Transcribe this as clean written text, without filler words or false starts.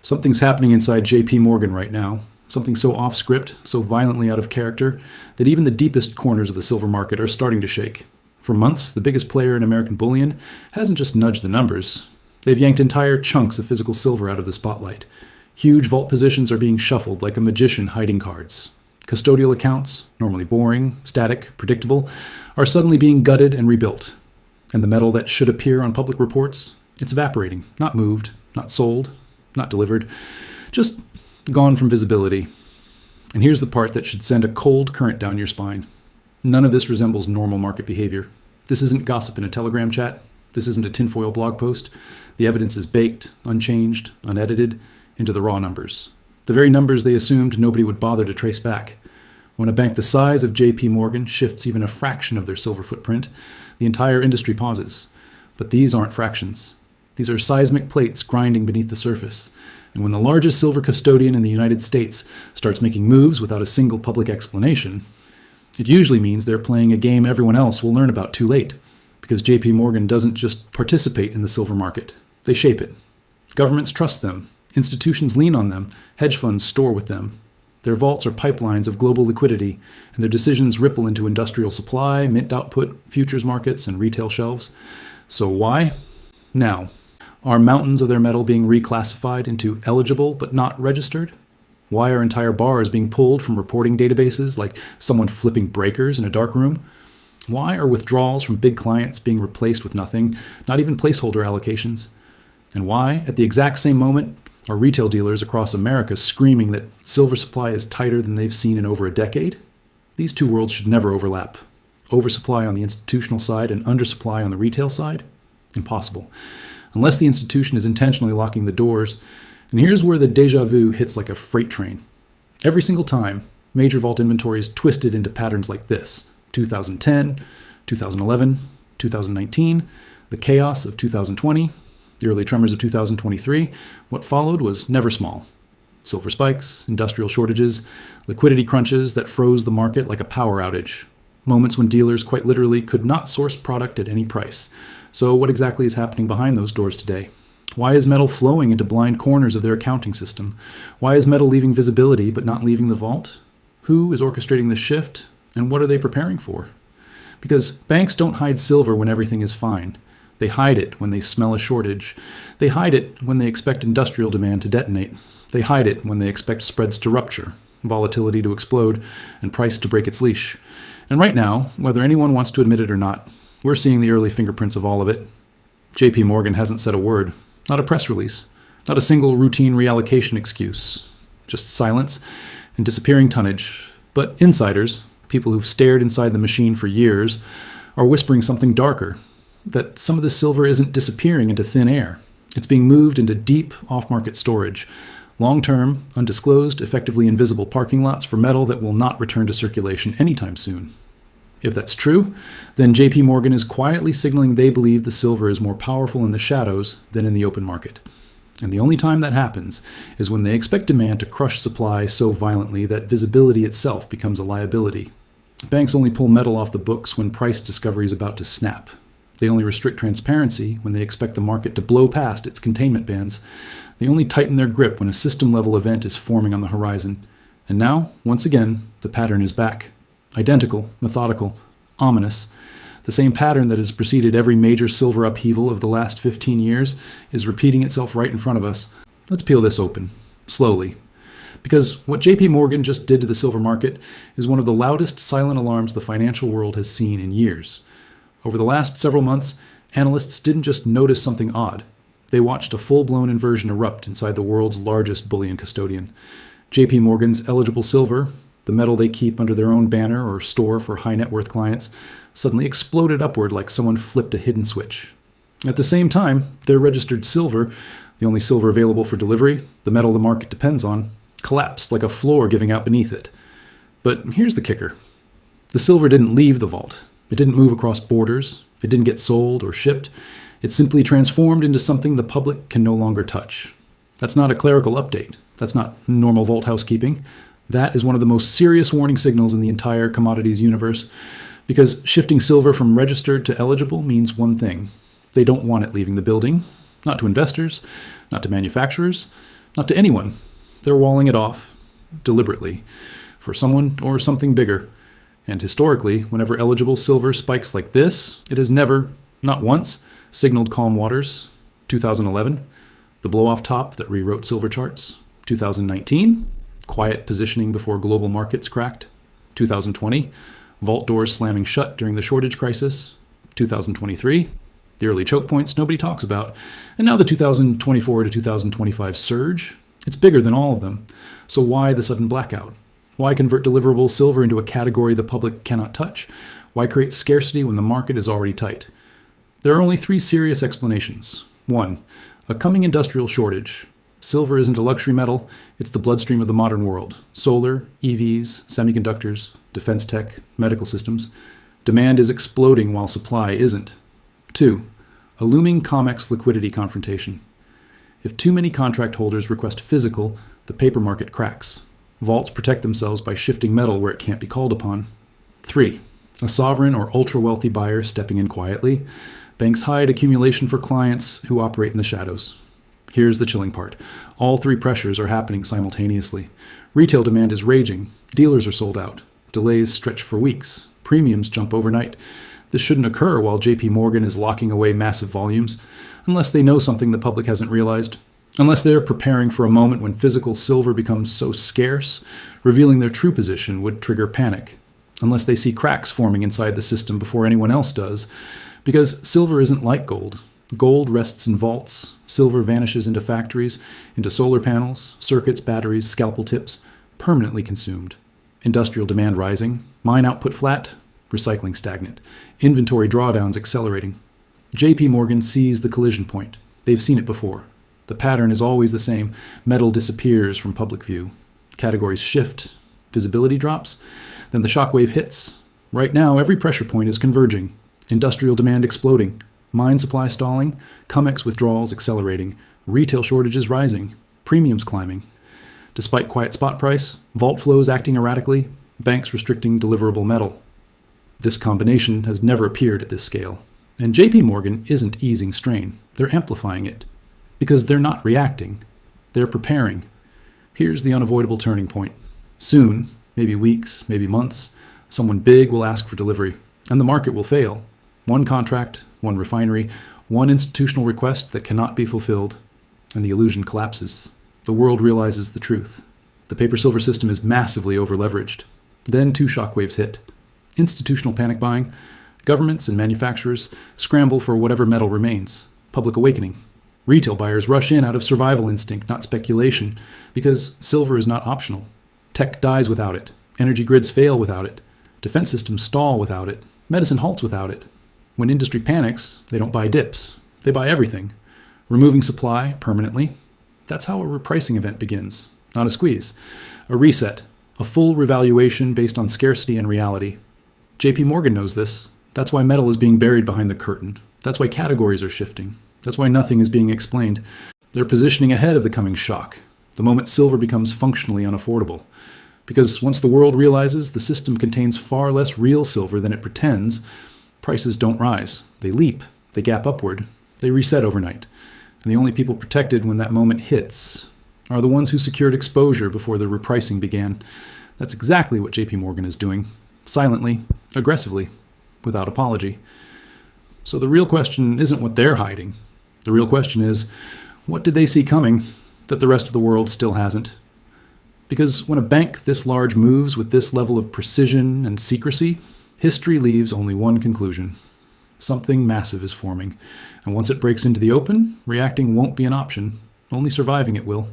Something's happening inside JP Morgan right now. Something so off script, so violently out of character, that even the deepest corners of the silver market are starting to shake. For months, the biggest player in American bullion hasn't just nudged the numbers. They've yanked entire chunks of physical silver out of the spotlight. Huge vault positions are being shuffled like a magician hiding cards. Custodial accounts, normally boring, static, predictable, are suddenly being gutted and rebuilt. And the metal that should appear on public reports, it's evaporating, not moved, not sold, not delivered, just gone from visibility. And here's the part that should send a cold current down your spine. None of this resembles normal market behavior. This isn't gossip in a Telegram chat. This isn't a tinfoil blog post. The evidence is baked, unchanged, unedited, into the raw numbers. The very numbers they assumed nobody would bother to trace back. When a bank the size of JP Morgan shifts even a fraction of their silver footprint, the entire industry pauses. But these aren't fractions. These are seismic plates grinding beneath the surface. And when the largest silver custodian in the United States starts making moves without a single public explanation, it usually means they're playing a game everyone else will learn about too late. Because JP Morgan doesn't just participate in the silver market, they shape it. Governments trust them. Institutions lean on them. Hedge funds store with them. Their vaults are pipelines of global liquidity, and their decisions ripple into industrial supply, mint output, futures markets, and retail shelves. So why? Now, are mountains of their metal being reclassified into eligible but not registered? Why are entire bars being pulled from reporting databases like someone flipping breakers in a dark room? Why are withdrawals from big clients being replaced with nothing, not even placeholder allocations? And why, at the exact same moment, are retail dealers across America screaming that silver supply is tighter than they've seen in over a decade? These two worlds should never overlap. Oversupply on the institutional side and undersupply on the retail side? Impossible. Unless the institution is intentionally locking the doors. And here's where the deja vu hits like a freight train. Every single time, major vault inventories twisted into patterns like this. 2010, 2011, 2019, the chaos of 2020, the early tremors of 2023, what followed was never small. Silver spikes, industrial shortages, liquidity crunches that froze the market like a power outage. Moments when dealers quite literally could not source product at any price. So what exactly is happening behind those doors today? Why is metal flowing into blind corners of their accounting system? Why is metal leaving visibility but not leaving the vault? Who is orchestrating the shift, and what are they preparing for? Because banks don't hide silver when everything is fine. They hide it when they smell a shortage. They hide it when they expect industrial demand to detonate. They hide it when they expect spreads to rupture, volatility to explode, and price to break its leash. And right now, whether anyone wants to admit it or not, we're seeing the early fingerprints of all of it. JP Morgan hasn't said a word, not a press release, not a single routine reallocation excuse, just silence and disappearing tonnage. But insiders, people who've stared inside the machine for years, are whispering something darker, that some of the silver isn't disappearing into thin air. It's being moved into deep off-market storage, long-term, undisclosed, effectively invisible parking lots for metal that will not return to circulation anytime soon. If that's true, then JP Morgan is quietly signaling they believe the silver is more powerful in the shadows than in the open market. And the only time that happens is when they expect demand to crush supply so violently that visibility itself becomes a liability. Banks only pull metal off the books when price discovery is about to snap. They only restrict transparency when they expect the market to blow past its containment bands. They only tighten their grip when a system-level event is forming on the horizon. And now, once again, the pattern is back. Identical, methodical, ominous. The same pattern that has preceded every major silver upheaval of the last 15 years is repeating itself right in front of us. Let's peel this open, slowly. Because what JP Morgan just did to the silver market is one of the loudest silent alarms the financial world has seen in years. Over the last several months, analysts didn't just notice something odd. They watched a full-blown inversion erupt inside the world's largest bullion custodian. JP Morgan's eligible silver, the metal they keep under their own banner or store for high-net-worth clients, suddenly exploded upward like someone flipped a hidden switch. At the same time, their registered silver, the only silver available for delivery, the metal the market depends on, collapsed like a floor giving out beneath it. But here's the kicker. The silver didn't leave the vault. It didn't move across borders. It didn't get sold or shipped. It simply transformed into something the public can no longer touch. That's not a clerical update. That's not normal vault housekeeping. That is one of the most serious warning signals in the entire commodities universe, because shifting silver from registered to eligible means one thing. They don't want it leaving the building, not to investors, not to manufacturers, Not to anyone. They're walling it off, deliberately, for someone or something bigger. And historically, whenever eligible silver spikes like this, it has never, not once, signaled calm waters. 2011, the blow-off top that rewrote silver charts. 2019, quiet positioning before global markets cracked. 2020, vault doors slamming shut during the shortage crisis. 2023, the early choke points nobody talks about. And now the 2024 to 2025 surge. It's bigger than all of them. So why the sudden blackout? Why convert deliverable silver into a category the public cannot touch? Why create scarcity when the market is already tight? There are only three serious explanations. 1. A coming industrial shortage. Silver isn't a luxury metal, it's the bloodstream of the modern world. Solar, EVs, semiconductors, defense tech, medical systems. Demand is exploding while supply isn't. 2. A looming COMEX liquidity confrontation. If too many contract holders request physical, the paper market cracks. Vaults protect themselves by shifting metal where it can't be called upon. 3. A sovereign or ultra-wealthy buyer stepping in quietly. Banks hide accumulation for clients who operate in the shadows. Here's the chilling part. All three pressures are happening simultaneously. Retail demand is raging. Dealers are sold out. Delays stretch for weeks. Premiums jump overnight. This shouldn't occur while JP Morgan is locking away massive volumes, unless they know something the public hasn't realized. Unless they're preparing for a moment when physical silver becomes so scarce, revealing their true position would trigger panic. Unless they see cracks forming inside the system before anyone else does. Because silver isn't like gold. Gold rests in vaults. Silver vanishes into factories, into solar panels, circuits, batteries, scalpel tips, permanently consumed. Industrial demand rising, mine output flat, recycling stagnant, inventory drawdowns accelerating. JP Morgan sees the collision point. They've seen it before. The pattern is always the same. Metal disappears from public view. Categories shift. Visibility drops. Then the shockwave hits. Right now, every pressure point is converging. Industrial demand exploding. Mine supply stalling. COMEX withdrawals accelerating. Retail shortages rising. Premiums climbing. Despite quiet spot price, vault flows acting erratically, banks restricting deliverable metal. This combination has never appeared at this scale. And JP Morgan isn't easing strain. They're amplifying it. Because they're not reacting. They're preparing. Here's the unavoidable turning point. Soon, maybe weeks, maybe months, someone big will ask for delivery, and the market will fail. One contract, one refinery, one institutional request that cannot be fulfilled, and the illusion collapses. The world realizes the truth. The paper-silver system is massively over-leveraged. Then two shockwaves hit. Institutional panic buying. Governments and manufacturers scramble for whatever metal remains. Public awakening. Retail buyers rush in out of survival instinct, not speculation, because silver is not optional. Tech dies without it. Energy grids fail without it. Defense systems stall without it. Medicine halts without it. When industry panics, they don't buy dips. They buy everything. Removing supply permanently. That's how a repricing event begins. Not a squeeze. A reset. A full revaluation based on scarcity and reality. JP Morgan knows this. That's why metal is being buried behind the curtain. That's why categories are shifting. That's why nothing is being explained. They're positioning ahead of the coming shock, the moment silver becomes functionally unaffordable. Because once the world realizes the system contains far less real silver than it pretends, prices don't rise. They leap. They gap upward. They reset overnight. And the only people protected when that moment hits are the ones who secured exposure before the repricing began. That's exactly what JP Morgan is doing. Silently, aggressively, without apology. So the real question isn't what they're hiding. The real question is, what did they see coming that the rest of the world still hasn't? Because when a bank this large moves with this level of precision and secrecy, history leaves only one conclusion. Something massive is forming, and once it breaks into the open, reacting won't be an option. Only surviving it will.